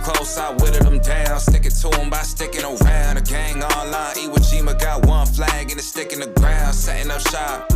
close, I whittled them down. Sticking to them by sticking around. The gang online, Iwo Jima got one flag and it's sticking the ground. Setting up shop.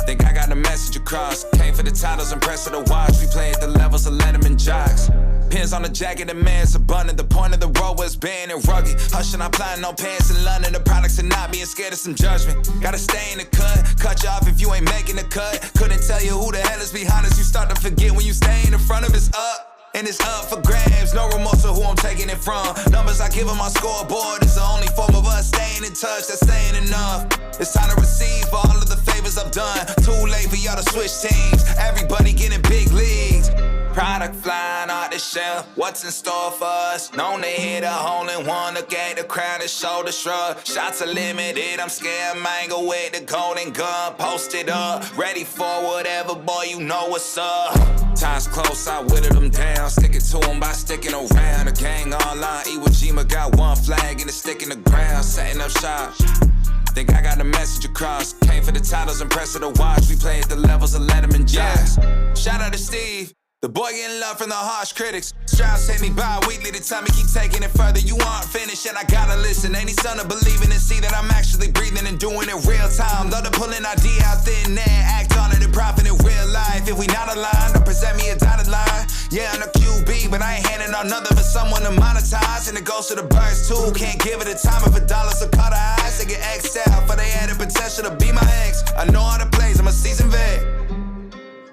Think I got the message across. Came for the titles, impressive to watch. We play at the levels of Letterman jocks. Pins on the jacket, the man's abundant. The point of the road was banned and rugged. Hushing, I'm planning on pants in London. The products are not being scared of some judgment. Gotta stay in the cut you off if you ain't making the cut. Couldn't tell you who the hell is behind us. You start to forget when you stay in the front of it's up. And it's up for grabs, no remorse for who I'm taking it from. Numbers I give on my scoreboard is the only form of us staying in touch, that's saying enough. It's time to receive all of the favors I've done. Too late for y'all to switch teams, everybody getting big leagues. Product flying out the shelf, what's in store for us? Known to hit a hole in one, look at the crowd and shoulder shrug. Shots are limited, I'm scared mango with the golden gun. Posted up, ready for whatever, boy, you know what's up. Time's close, I whittled them down. Sticking to them by sticking around. The gang online, Iwo Jima got one flag and it's sticking the ground. Setting up shop. Think I got the message across. Came for the titles, impressive to watch. We play at the levels of Letterman jocks. Shout out to Steve. The boy getting love from the harsh critics. Strauss hit me bi-weekly to tell me keep taking it further. You aren't finished and I gotta listen. Ain't son to believing and see that I'm actually breathing and doing it real time. Love to pull an idea out thin air, act on it and profit in real life. If we not aligned, don't present me a dotted line. Yeah, I'm a QB, but I ain't handing out nothing for someone to monetize. And it goes to the birds too. Can't give it a time of $1, so cut her eyes. They get X'd out for they had the potential to be my ex. I know all the plays, I'm a seasoned vet.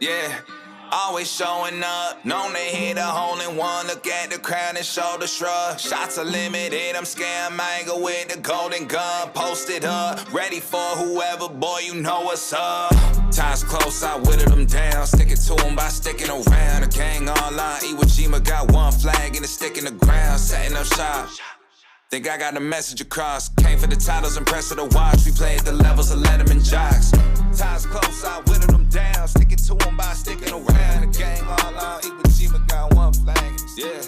Yeah. Always showing up, known to hit a hole in one. Look at the crowd and shoulder shrug. Shots are limited, I'm scared mango with the golden gun. Posted up, ready for whoever, boy, you know what's up. Time's close, I whittled them down. Sticking to them by sticking around. The gang online, Iwo Jima got one flag and it's sticking the ground. Setting up shop. Think I got the message across. Came for the titles, impressive to watch. We play at the levels of Letterman jocks. Time's close, I whittled them down. Sticking to them by sticking around. The gang all out, Iwo Jima got one flag. Yeah.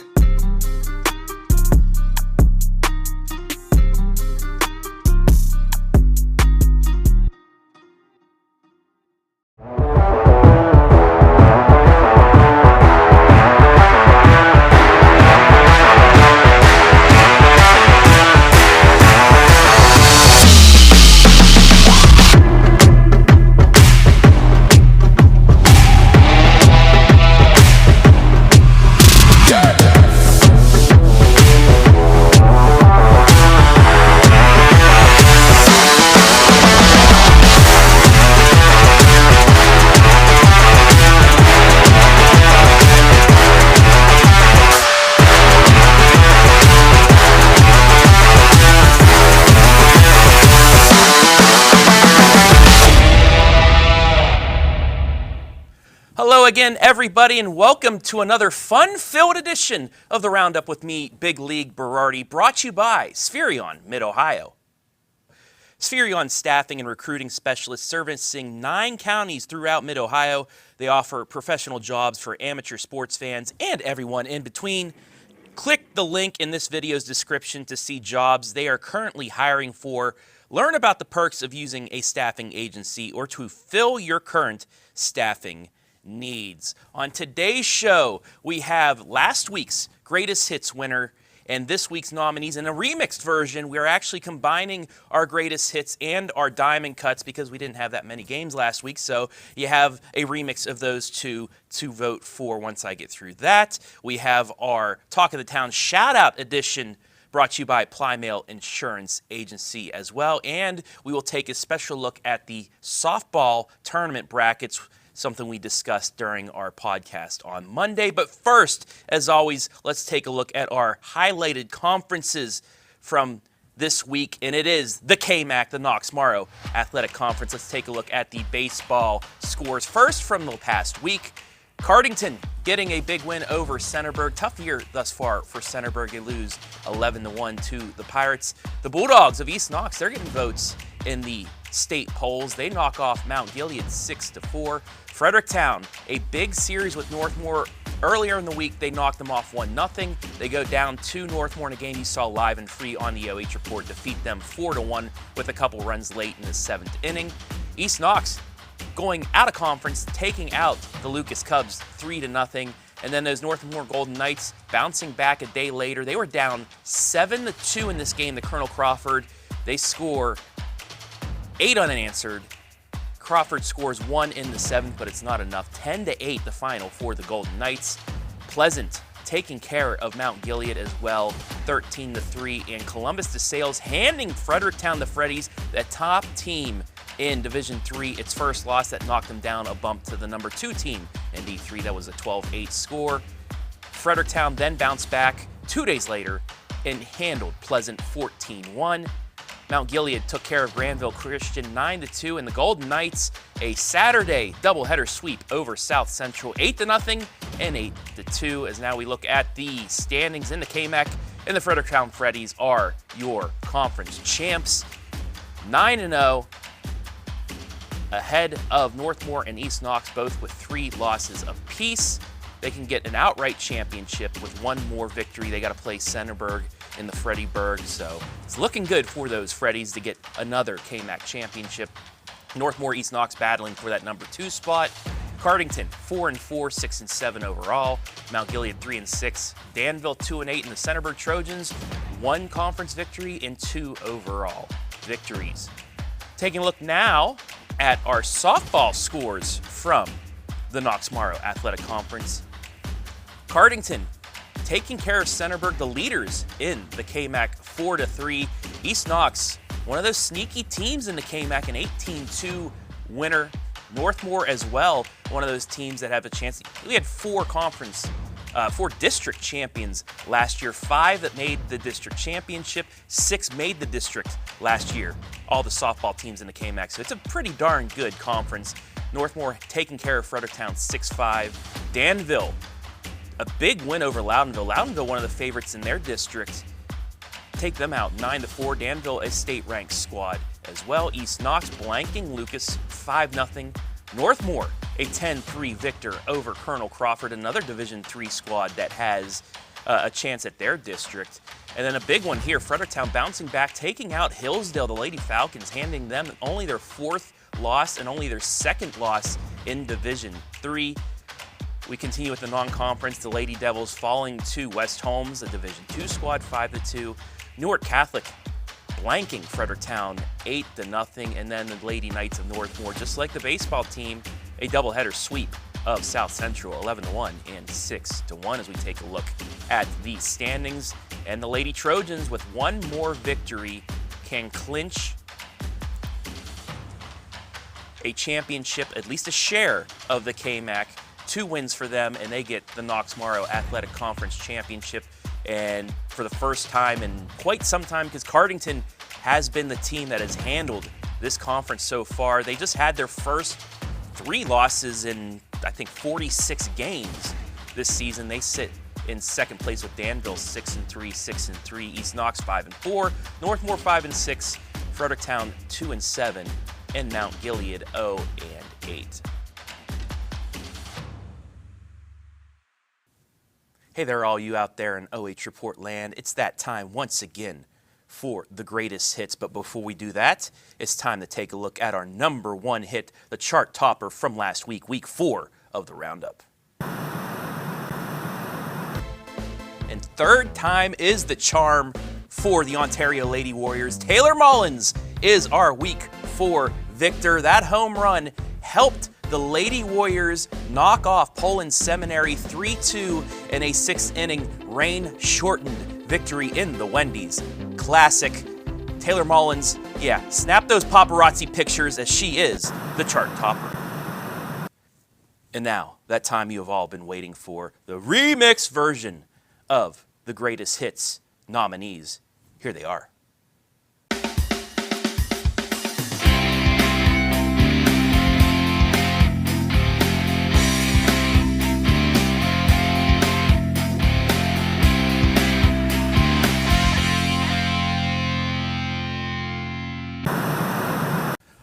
Hello again, everybody, and welcome to another fun-filled edition of the Roundup with me, Big League Berardi, brought to you by Spherion Mid Ohio. Spherion staffing and recruiting specialists servicing 9 counties throughout Mid Ohio. They offer professional jobs for amateur sports fans and everyone in between. Click the link in this video's description to see jobs they are currently hiring for. Learn about the perks of using a staffing agency or to fill your current staffing needs. On today's show, we have last week's Greatest Hits winner and this week's nominees in a remixed version. We're actually combining our Greatest Hits and our Diamond Cuts because we didn't have that many games last week, so you have a remix of those two to vote for once I get through that. We have our Talk of the Town Shoutout edition brought to you by Plymale Insurance Agency as well, and we will take a special look at the softball tournament brackets, something we discussed during our podcast on Monday. But first, as always, let's take a look at our highlighted conferences from this week, and it is the KMAC, the Knox Morrow Athletic Conference. Let's take a look at the baseball scores. First, from the past week, Cardington getting a big win over Centerburg. Tough year thus far for Centerburg. They lose 11-1 to the Pirates. The Bulldogs of East Knox, they're getting votes in the state polls. They knock off Mount Gilead 6-4. Fredericktown, a big series with Northmore. Earlier in the week, they knocked them off 1-0. They go down to Northmore in a game you saw live and free on the OH Report, defeat them 4-1 with a couple runs late in the 7th inning. East Knox going out of conference, taking out the Lucas Cubs 3-0. And then those Northmore Golden Knights bouncing back a day later. They were down 7-2 in this game to Colonel Crawford. They score 8 unanswered. Crawford scores 1 in the 7th, but it's not enough. 10-8 the final for the Golden Knights. Pleasant taking care of Mount Gilead as well, 13-3. And Columbus DeSales handing Fredericktown the Freddies, the top team in Division III, its first loss that knocked them down a bump to the number 2 team in D3. That was a 12-8 score. Fredericktown then bounced back 2 days later and handled Pleasant 14-1. Mount Gilead took care of Granville Christian 9-2, and the Golden Knights a Saturday doubleheader sweep over South Central 8-0 and 8-2. As now we look at the standings in the KMAC, and the Fredericktown Freddies are your conference champs, 9-0, ahead of Northmore and East Knox, both with 3 losses apiece. They can get an outright championship with 1 more victory. They got to play Centerburg in the Freddyburg, so it's looking good for those Freddies to get another KMAC championship. Northmore, East Knox battling for that number 2 spot. Cardington 4-4, 6-7 overall. Mount Gilead 3-6. Danville 2-8 in the Centerburg Trojans. 1 conference victory and 2 overall victories. Taking a look now at our softball scores from the Knox-Morrow Athletic Conference. Cardington taking care of Centerburg, the leaders in the KMAC 4-3. East Knox, one of those sneaky teams in the KMAC, an 18-2 winner. Northmore as well, one of those teams that have a chance. We had 4 district champions last year, 5 that made the district championship, 6 made the district last year, all the softball teams in the KMAC. So it's a pretty darn good conference. Northmore taking care of Fredericktown 6-5. Danville, a big win over Loudonville. Loudonville, one of the favorites in their district, take them out 9-4. Danville, a state-ranked squad as well. East Knox blanking Lucas 5-0. Northmore, a 10-3 victor over Colonel Crawford, another Division III squad that has a chance at their district. And then a big one here, Fredericktown bouncing back, taking out Hillsdale, the Lady Falcons, handing them only their 4th loss and only their 2nd loss in Division III. We continue with the non-conference, the Lady Devils falling to West Holmes, a Division II squad, 5-2. Newark Catholic blanking Fredericktown 8-0, and then the Lady Knights of Northmore, just like the baseball team, a doubleheader sweep of South Central, 11-1 and 6-1. As we take a look at the standings, and the Lady Trojans with 1 more victory can clinch a championship, at least a share of the KMAC. 2 wins for them, and they get the Knox-Morrow Athletic Conference Championship. And for the first time in quite some time, because Cardington has been the team that has handled this conference so far. They just had their first 3 losses in, I think, 46 games this season. They sit in 2nd place with Danville 6-3, 6-3, East Knox 5-4, Northmore 5-6, Fredericktown 2-7, and Mount Gilead 0-8. Hey there, all you out there in OH Report land. It's that time once again for the greatest hits. But before we do that, it's time to take a look at our number 1 hit, the chart topper from last week, week 4 of the Roundup. And 3rd time is the charm for the Ontario Lady Warriors. Taylor Mullins is our week 4 victor. That home run helped the Lady Warriors knock off Poland Seminary 3-2 in a 6th-inning rain-shortened victory in the Wendy's Classic. Taylor Mullins, yeah, snap those paparazzi pictures, as she is the chart topper. And now, that time you have all been waiting for, the remix version of the greatest hits nominees. Here they are.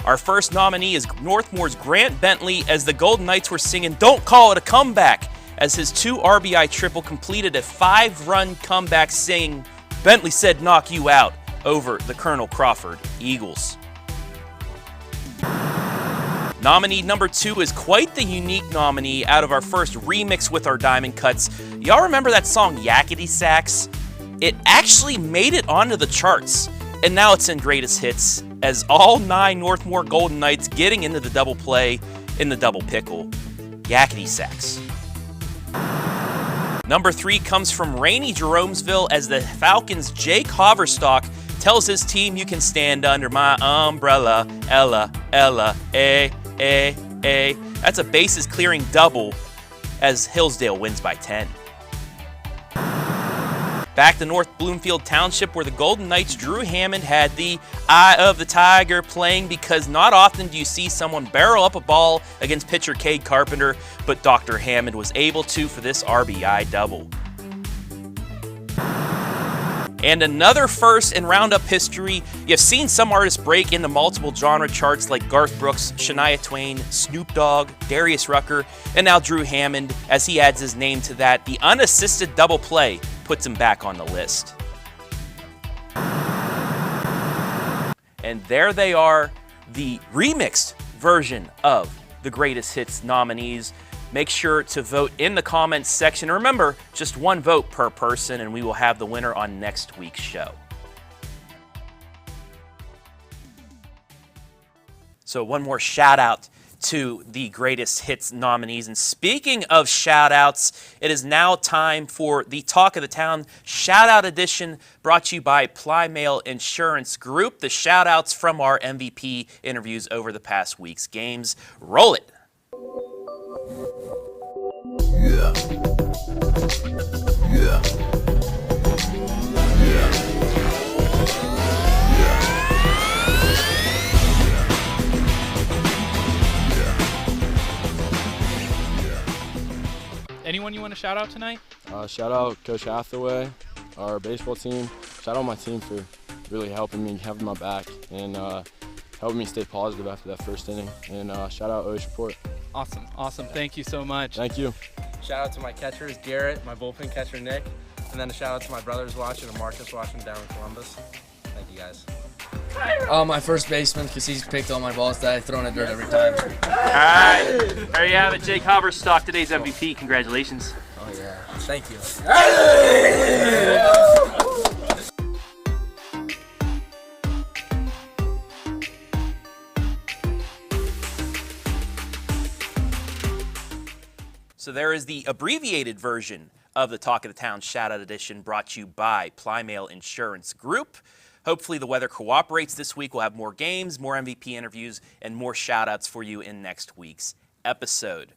Our first nominee is Northmore's Grant Bentley, as the Golden Knights were singing "Don't Call It a Comeback," as his 2 RBI triple completed a 5-run comeback, singing "Bentley Said Knock You Out" over the Colonel Crawford Eagles. Nominee number 2 is quite the unique nominee out of our first remix with our Diamond Cuts. Y'all remember that song Yakety Sax? It actually made it onto the charts, and now it's in Greatest Hits as all 9 NORTHMOR Golden Knights getting into the double play in the double pickle. Yakety Sax. Number 3 comes from rainy Jeromesville as the Falcons' Jake Hoverstock tells his team, "You can stand under my umbrella, Ella, Ella, eh, eh, eh." That's a bases clearing double as HILLSDALE wins by 10. Back to North Bloomfield Township, where the Golden Knights' Drew Hammond had the Eye of the Tiger playing, because not often do you see someone barrel up a ball against pitcher Cade Carpenter, but Dr. Hammond was able to for this RBI double. And another first in Roundup history. You've seen some artists break into multiple genre charts like Garth Brooks, Shania Twain, Snoop Dogg, Darius Rucker, and now Drew Hammond, as he adds his name to that. The unassisted double play puts him back on the list. And there they are, the remixed version of the Greatest Hits nominees. Make sure to vote in the comments section. Remember, just one vote per person, and we will have the winner on next week's show. So one more shout out to the Greatest Hits nominees. And speaking of shout outs, it is now time for the Talk of the Town shout out edition, brought to you by Plymale Insurance Group. The shout outs from our MVP interviews over the past week's games. Roll it. Yeah. Yeah. Yeah. Anyone you want to shout out tonight? Shout out Coach Hathaway, our baseball team. Shout out my team for really helping me, having my back, and helping me stay positive after that first inning. And shout out OH Report. Awesome, awesome. Thank you so much. Thank you. Shout out to my catchers, Garrett, my bullpen catcher, Nick, and then a shout out to my brothers watching and Marcus watching down in Columbus. Thank you guys. My first baseman, because he's picked all my balls that I throw in the dirt every time. All right, there you have it, Jake Hoverstock, today's MVP. Congratulations. Oh yeah, thank you. So there is the abbreviated version of the Talk of the Town Shoutout Edition, brought to you by Plymale Insurance Group. Hopefully the weather cooperates this week. We'll have more games, more MVP interviews, and more shout-outs for you in next week's episode.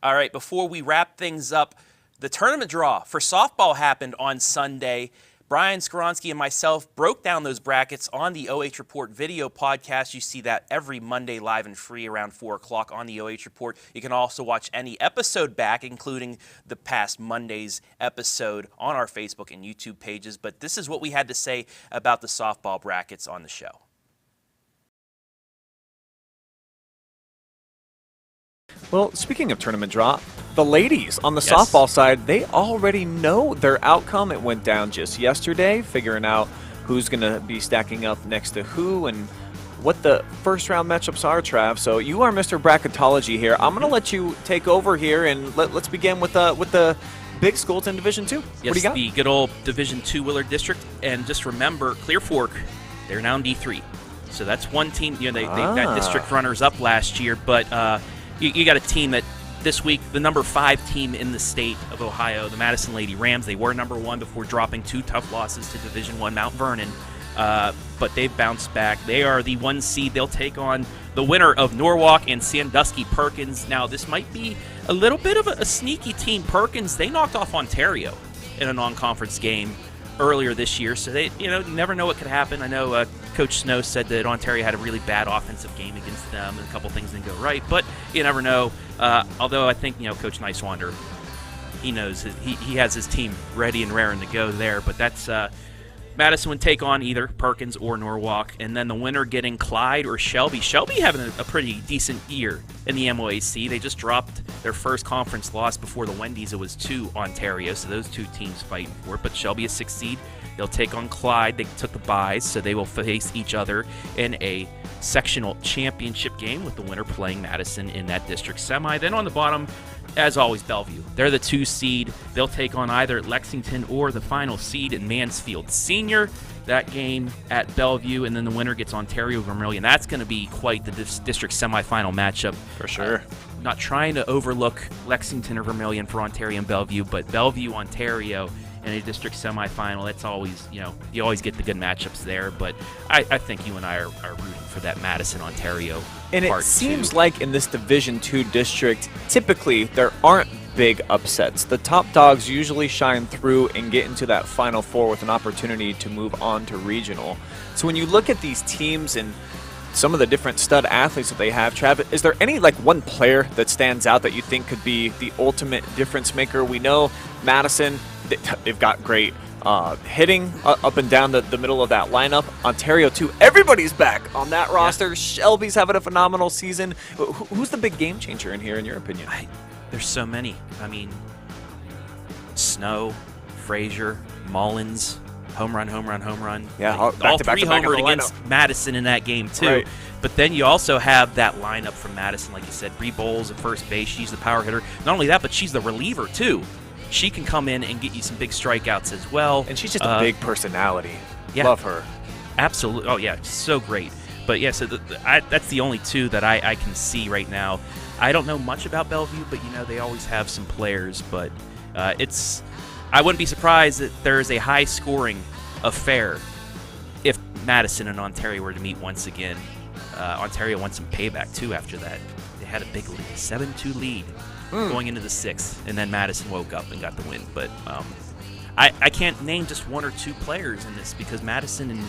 All right, before we wrap things up, the tournament draw for softball happened on Sunday. Brian Skoronsky and myself broke down those brackets on the OH Report video podcast. You see that every Monday live and free around 4 o'clock on the OH Report. You can also watch any episode back, including the past Monday's episode, on our Facebook and YouTube pages. But this is what we had to say about the softball brackets on the show. Well, speaking of tournament draw, the ladies on the softball side, they already know their outcome. It went down just yesterday, figuring out who's going to be stacking up next to who and what the first round matchups are, Trav. So you are Mr. Bracketology here. I'm going to let you take over here, and let's begin with the big schools in Division II. Yes, what do you got? The good old Division II Willard District. And just remember, Clear Fork, they're now in D3. So that's one team. You know, they got district runners up last year, but you got a team that this week, the number 5 team in the state of Ohio, the Madison Lady Rams. They were number 1 before dropping 2 tough losses to Division I Mount Vernon, but they've bounced back. They are the 1 seed. They'll take on the winner of Norwalk and Sandusky Perkins. Now, this might be a little bit of a sneaky team. Perkins, they knocked off Ontario in a non-conference game earlier this year, so they, you never know what could happen. I know Coach Snow said that Ontario had a really bad offensive game against them, and a couple things didn't go right, but you never know. Although I think, Coach Nicewander, he knows he has his team ready and raring to go there, but that's Madison would take on either Perkins or Norwalk, and then the winner getting Clyde or Shelby. Shelby having a pretty decent year in the MOAC. They just dropped their first conference loss before the Wendy's. It was to Ontario, so those two teams fighting for it. But Shelby is 6th seed. They'll take on Clyde. They took the byes, so they will face each other in a sectional championship game with the winner playing Madison in that district semi. Then on the bottom, as always, Bellevue. They're the 2 seed. They'll take on either Lexington or the final seed in Mansfield Senior. That game at Bellevue, and then the winner gets Ontario Vermilion. That's going to be quite the district semifinal matchup. For sure. Not trying to overlook Lexington or Vermilion for Ontario and Bellevue, but Bellevue, Ontario in a district semifinal, that's always, you always get the good matchups there. But I think you and I are rooting for that Madison, Ontario And part it seems two. like in this Division II district, typically there aren't big upsets. The top dogs usually shine through and get into that Final Four with an opportunity to move on to regional. So when you look at these teams and some of the different stud athletes that they have, Travis, is there any one player that stands out that you think could be the ultimate difference maker? We know Madison, they've got great hitting up and down the middle of that lineup. Ontario, too. Everybody's back on that roster. Yeah. Shelby's having a phenomenal season. Who's the big game changer in here, in your opinion? There's so many. I mean, Snow, Frazier, Mullins, home run. Yeah, all back-to-back three in the homered against Madison in that game, too. Right. But then you also have that lineup from Madison, like you said. Bree Bowles at first base. She's the power hitter. Not only that, but she's the reliever, too. She can come in and get you some big strikeouts as well. And she's just a big personality. Yeah. Love her. Absolutely. Oh, yeah, so great. But, yeah, so that's the only two that I can see right now. I don't know much about Bellevue, but, they always have some players. But I wouldn't be surprised that there's a high-scoring affair if Madison and Ontario were to meet once again. Ontario won some payback, too, after that. They had a big lead, 7-2 lead. Going into the 6th, and then Madison woke up and got the win. But I can't name just one or two players in this because Madison and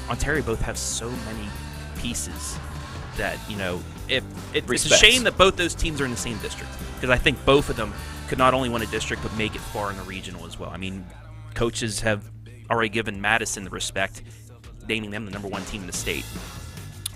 Ontario both have so many pieces that, it's a shame that both those teams are in the same district because I think both of them could not only win a district but make it far in the regional as well. I mean, coaches have already given Madison the respect, naming them the #1 team in the state.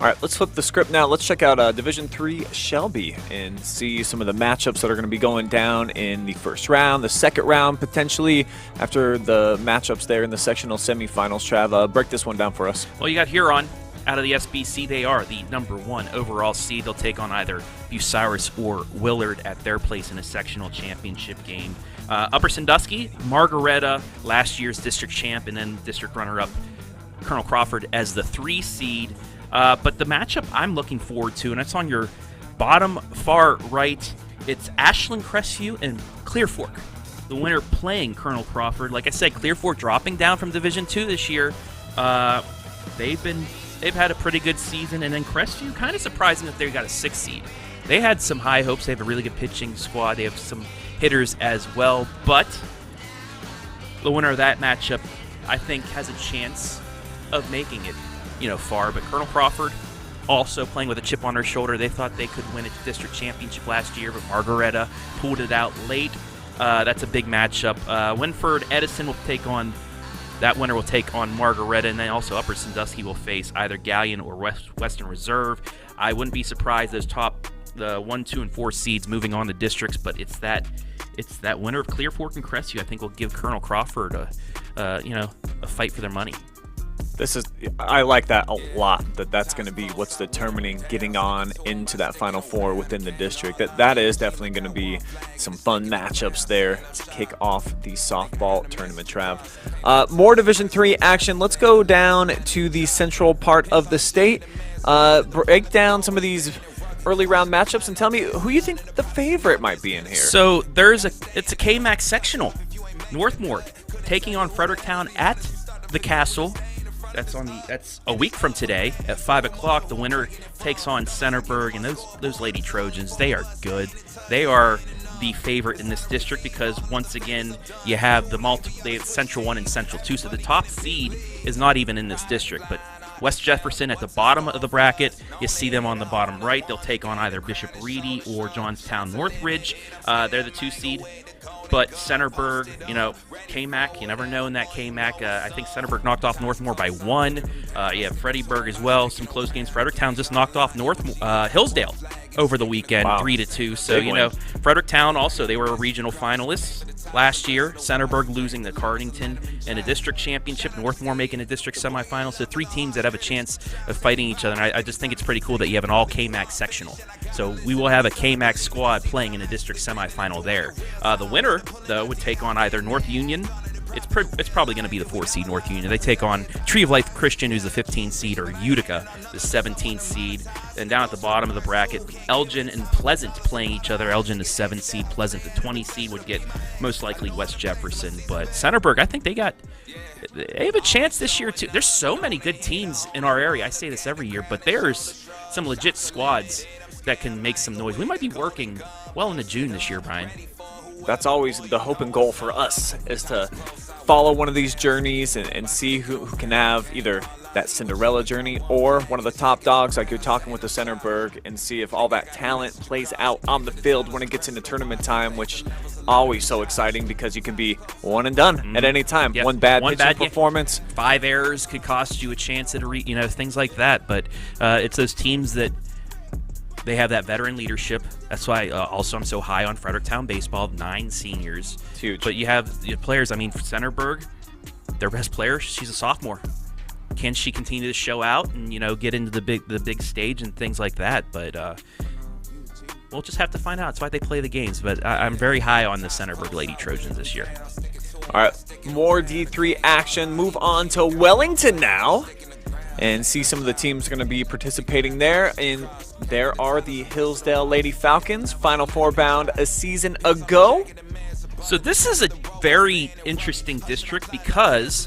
All right, let's flip the script now. Let's check out Division III Shelby and see some of the matchups that are going to be going down in the first round, the second round, potentially after the matchups there in the sectional semifinals. Trav, break this one down for us. Well, you got Huron out of the SBC. They are the #1 overall seed. They'll take on either Bucyrus or Willard at their place in a sectional championship game. Upper Sandusky, Margaretta, last year's district champ, and then district runner-up Colonel Crawford as the 3 seed. But the matchup I'm looking forward to, and it's on your bottom far right, it's Ashland Crestview and Clear Fork. The winner playing Colonel Crawford. Like I said, Clear Fork dropping down from Division II this year. They've had a pretty good season, and then Crestview, kind of surprising that they got a 6th seed. They had some high hopes. They have a really good pitching squad. They have some hitters as well, but the winner of that matchup, I think, has a chance of making it far. But Colonel Crawford also playing with a chip on her shoulder. They thought they could win a district championship last year, but Margaretta pulled it out late. That's a big matchup. Winford Edison will take on, that winner will take on Margaretta, and then also Upper Sandusky will face either Galleon or Western Reserve. I wouldn't be surprised those the 1, 2, and 4 seeds moving on to districts, but it's that winner of Clear Fork and Crestview I think will give Colonel Crawford a fight for their money. I like that a lot, that's going to be what's determining getting on into that Final Four within the district. That is definitely going to be some fun matchups there to kick off the softball tournament, Trav. More Division III action. Let's go down to the central part of the state. Break down some of these early round matchups and tell me who you think the favorite might be in here. So it's a KMAC sectional. Northmore taking on Fredericktown at the Castle. That's a week from today at 5 o'clock. The winner takes on Centerburg, and those Lady Trojans, they are good. They are the favorite in this district because once again you have they have Central 1 and Central 2, so the top seed is not even in this district. But West Jefferson at the bottom of the bracket, you see them on the bottom right. They'll take on either Bishop Reedy or Johnstown Northridge. They're the 2 seed. But Centerburg, KMAC, you never know in that KMAC. I think Centerburg knocked off Northmore by 1. You have Freddyburg as well. Some close games. Fredericktown just knocked off HILLSDALE over the weekend, 3-2. So, Fredericktown also, they were regional finalists last year. Centerburg losing to Cardington in a district championship. Northmore making a district semifinal. So 3 teams that have a chance of fighting each other. And I just think it's pretty cool that you have an all KMAC sectional. So we will have a KMAC squad playing in a district semifinal there. The winner, though, would take on either North Union. It's probably going to be the 4-seed North Union. They take on Tree of Life Christian, who's the 15-seed, or Utica, the 17-seed. And down at the bottom of the bracket, Elgin and Pleasant playing each other. Elgin, the 7-seed. Pleasant, the 20-seed, would get most likely West Jefferson. But Centerburg, I think they have a chance this year, too. There's so many good teams in our area. I say this every year, but there's some legit squads that can make some noise. We might be working well into June this year, Brian. That's always the hope and goal for us, is to follow one of these journeys and see who can have either that Cinderella journey or one of the top dogs, like you're talking with the Centerburg, and see if all that talent plays out on the field when it gets into tournament time, which always so exciting because you can be one and done at any time. Yep. One bad performance. 5 errors could cost you a chance at things like that. But it's those teams that they have that veteran leadership. That's why also I'm so high on Fredericktown baseball, 9 seniors. It's huge. But you have players, for Centerburg, their best player, she's a sophomore. Can she continue to show out and, get into the big stage and things like that? But we'll just have to find out. That's why they play the games. But I'm very high on the Centerburg Lady Trojans this year. All right, more D3 action. Move on to Wellington now and see some of the teams going to be participating there. And there are the Hillsdale Lady Falcons, Final Four bound a season ago. So this is a very interesting district because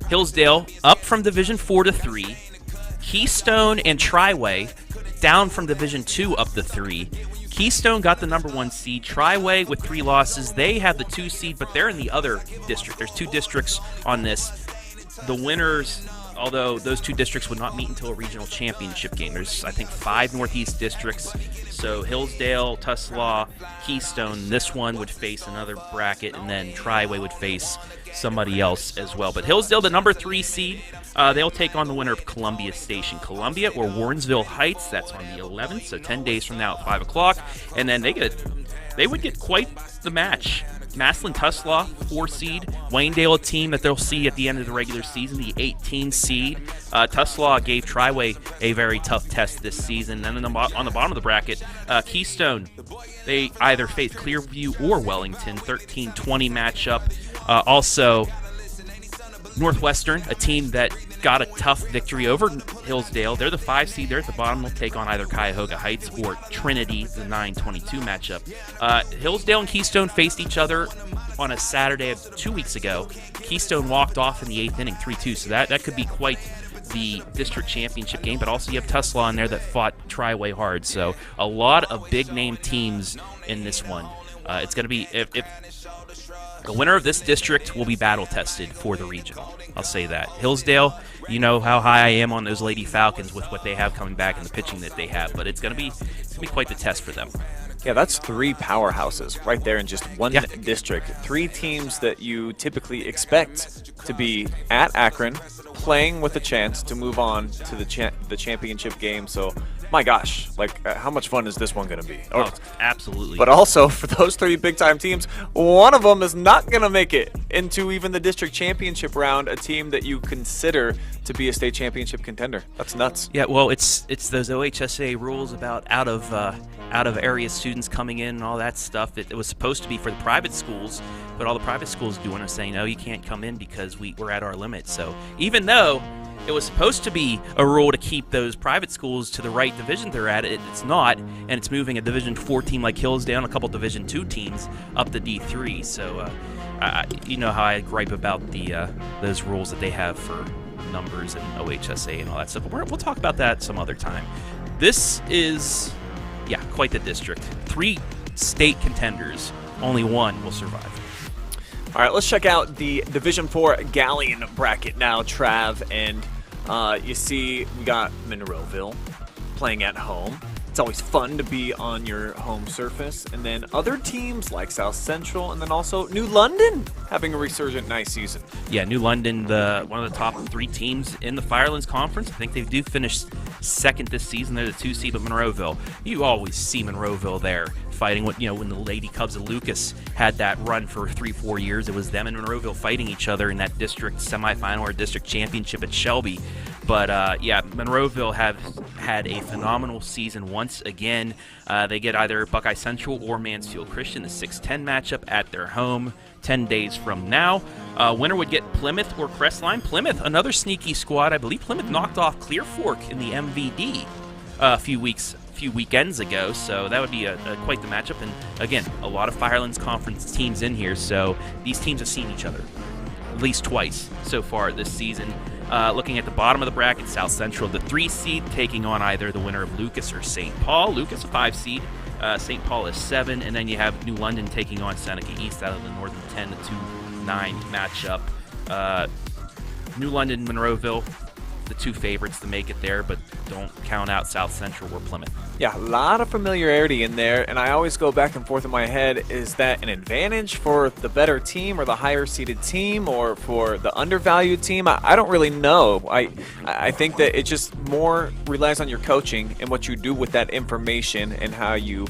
Hillsdale up from Division 4 to 3, Keystone and Triway down from Division 2 up to 3. Keystone got the #1 seed. Triway with 3 losses. They have the 2 seed, but they're in the other district. There's 2 districts on this. The winners, although those 2 districts would not meet until a regional championship game. There's, I think, 5 Northeast districts. So Hillsdale, Tuslaw, Keystone, this one would face another bracket, and then Triway would face somebody else as well. But Hillsdale, the #3 seed, they'll take on the winner of Columbia Station. Columbia or Warrensville Heights, that's on the 11th, so 10 days from now at 5 o'clock. And then they would get quite the match. Maslin Tuslaw, 4 seed. Waynedale, a team that they'll see at the end of the regular season, the 18 seed. Tuslaw gave Triway a very tough test this season. And then on the bottom of the bracket, Keystone, they either face Clearview or Wellington, 13-20 matchup. Also, Northwestern, a team that got a tough victory over Hillsdale. They're the 5 seed. They're at the bottom. They'll take on either Cuyahoga Heights or Trinity, the 9-22 matchup. Hillsdale and Keystone faced each other on a Saturday of 2 weeks ago. Keystone walked off in the 8th inning, 3-2, so that could be quite the district championship game. But also you have Tuslaw in there that fought Triway hard. So a lot of big-name teams in this one. It's going to be... if the winner of this district will be battle-tested for the regional. I'll say that. Hillsdale, you know how high I am on those Lady Falcons with what they have coming back and the pitching that they have, but it's gonna be quite the test for them. Yeah, that's 3 powerhouses right there in just one district. 3 teams that you typically expect to be at Akron, playing with a chance to move on to the championship game. So, my gosh, how much fun is this one going to be? Oh, absolutely. But also, for those 3 big-time teams, one of them is not going to make it into even the district championship round, a team that you consider to be a state championship contender. That's nuts. Yeah, well, it's those OHSA rules about out of area students coming in and all that stuff. It was supposed to be for the private schools, but all the private schools doing is saying, no, you can't come in because we're at our limit. So even though it was supposed to be a rule to keep those private schools to the right division they're at, it's not, and it's moving a Division 4 team like Hillsdale and a couple Division 2 teams up to D3. So you know how I gripe about those rules that they have for numbers and OHSA and all that stuff. But we'll talk about that some other time. This is, quite the district. 3 state contenders. Only one will survive. All right, let's check out the Division 4 Galleon bracket now, Trav. And you see we got Monroeville playing at home. It's always fun to be on your home surface. And then other teams like South Central, and then also New London having a resurgent nice season. Yeah, New London, one of the top 3 teams in the Firelands Conference. I think they do finish second this season. They're the 2 seed, but Monroeville, you always see Monroeville there fighting. When the Lady Cubs of Lucas had that run for 3-4 years, it was them and Monroeville fighting each other in that district semifinal or district championship at Shelby. But Monroeville have had a phenomenal season once again. They get either Buckeye Central or Mansfield Christian, the 6-10 matchup at their home 10 days from now. Winner would get Plymouth or Crestline. Plymouth, another sneaky squad. I believe Plymouth knocked off Clear Fork in the MVD a few weekends ago, so that would be quite the matchup. And again, a lot of Firelands Conference teams in here, so these teams have seen each other at least twice so far this season. Looking at the bottom of the bracket, South Central, the 3 seed, taking on either the winner of Lucas or St. Paul. Lucas, a 5 seed. St. Paul is 7. And then you have New London taking on Seneca East out of the Northern 10, the 2-9 matchup. New London, Monroeville, the 2 favorites to make it there, but don't count out South Central or Plymouth. Yeah, a lot of familiarity in there, and I always go back and forth in my head, is that an advantage for the better team or the higher seeded team or for the undervalued team? I don't really know. I think that it just more relies on your coaching and what you do with that information and how you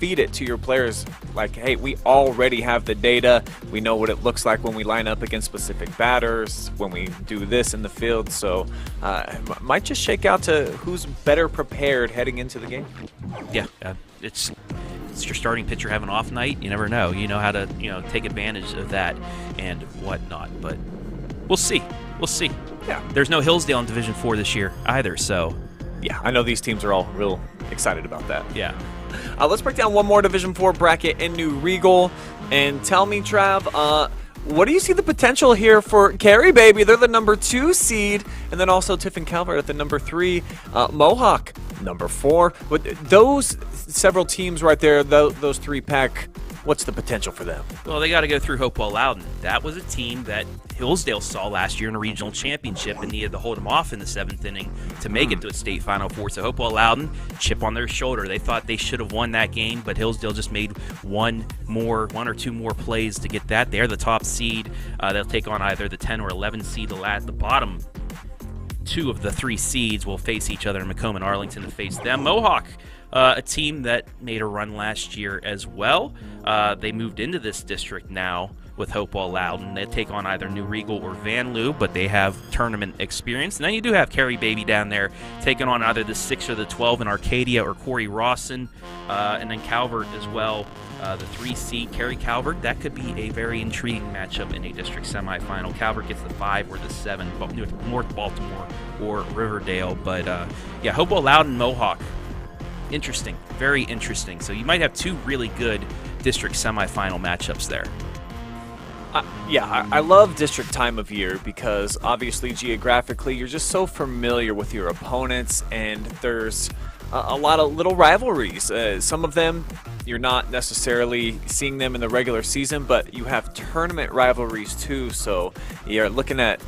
feed it to your players. Like, hey, we already have the data. We know what it looks like when we line up against specific batters, when we do this in the field. So might just shake out to who's better prepared heading into the game. Yeah, it's your starting pitcher having an off night. You never know. You know how to take advantage of that and whatnot. But we'll see. Yeah. There's no Hillsdale in Division 4 this year either. So yeah, I know these teams are all real excited about that. yeah. Let's break down one more Division 4 bracket in New Regal. And tell me, Trav, what do you see the potential here for Cary Baby? They're the number 2 seed. And then also Tiffin Calvert at the number 3. Mohawk, number 4. But those several teams right there, those 3 pack, what's the potential for them? Well, they got to go through Hopewell Loudon. That was a team that Hillsdale saw last year in a regional championship and needed to hold them off in the 7th inning to make it to a state Final Four. So Hopewell Loudon, chip on their shoulder. They thought they should have won that game, but Hillsdale just made one or two more plays to get that. They're the top seed. They'll take on either the 10 or 11 seed. The bottom 2 of the 3 seeds will face each other in Macomb and Arlington to face them. Mohawk, a team that made a run last year as well. They moved into this district now with Hopewell Loudon. They take on either New Regal or Van Loo, but they have tournament experience. And then you do have Cary Baby down there taking on either the 6 or the 12 in Arcadia or Corey Rawson. And then Calvert as well, the 3 seed. Cary Calvert, that could be a very intriguing matchup in a district semifinal. Calvert gets the 5 or the 7, North Baltimore or Riverdale. But Hopewell Loudon, Mohawk. Interesting, very interesting. So you might have 2 really good district semifinal matchups there. I love district time of year because obviously geographically you're just so familiar with your opponents, and there's a lot of little rivalries. Some of them you're not necessarily seeing them in the regular season, but you have tournament rivalries too. So you're looking at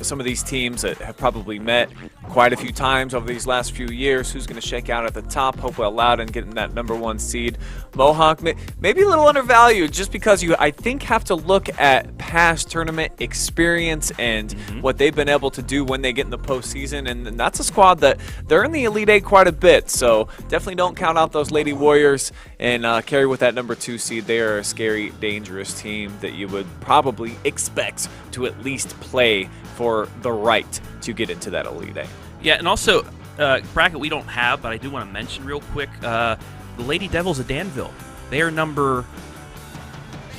some of these teams that have probably met quite a few times over these last few years. Who's going to shake out at the top? Hopewell Loudon getting that number 1 seed. Mohawk maybe a little undervalued just because you, I think, have to look at past tournament experience and what they've been able to do when they get in the postseason. And that's a squad that they're in the Elite 8 quite a bit. So definitely don't count out those Lady Warriors and Cary with that number 2 seed. They are a scary, dangerous team that you would probably expect to at least play for the right to get into that Elite 8. Yeah, and also, bracket we don't have, but I do want to mention real quick, the Lady Devils of Danville. They are number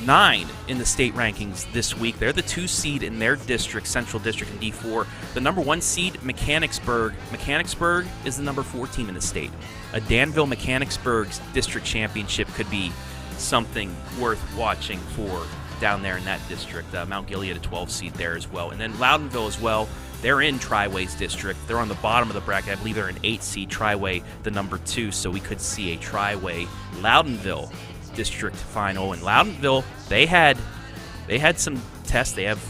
9 in the state rankings this week. They're the 2 seed in their district, Central District in D4. The number 1 seed, Mechanicsburg. Mechanicsburg is the number 4 team in the state. A Danville-Mechanicsburg district championship could be something worth watching for down there in that district. Mount Gilead, a 12 seed there as well. And then Loudonville as well. They're in Triway's district. They're on the bottom of the bracket. I believe they're an 8 seed. Triway, the number 2. So we could see a Triway Loudonville district final. And Loudonville, they had some tests. They have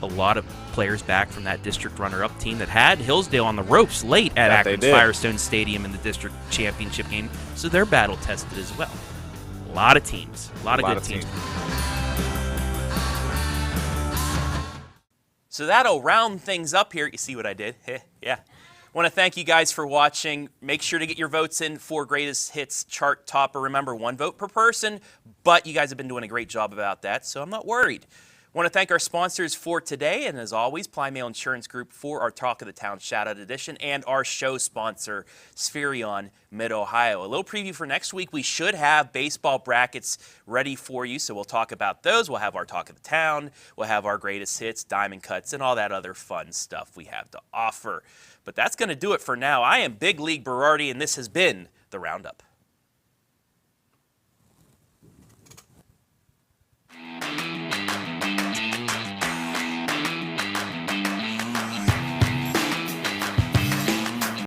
a lot of players back from that district runner-up team that had Hillsdale on the ropes late at That they Akron's did. Firestone Stadium in the district championship game, so they're battle-tested as well. A lot of teams, a lot of good teams. So that'll round things up here. You see what I did? Yeah. Want to thank you guys for watching. Make sure to get your votes in for Greatest Hits Chart Topper. Remember, 1 vote per person, but you guys have been doing a great job about that, so I'm not worried. Want to thank our sponsors for today, and as always, Plymale Insurance Group for our Talk of the Town Shoutout Edition, and our show sponsor, Spherion Mid Ohio. A little preview for next week. We should have baseball brackets ready for you, so we'll talk about those. We'll have our Talk of the Town, we'll have our Greatest Hits, Diamond Cuts, and all that other fun stuff we have to offer. But that's going to do it for now. I am Big League Berardi, and this has been The Roundup.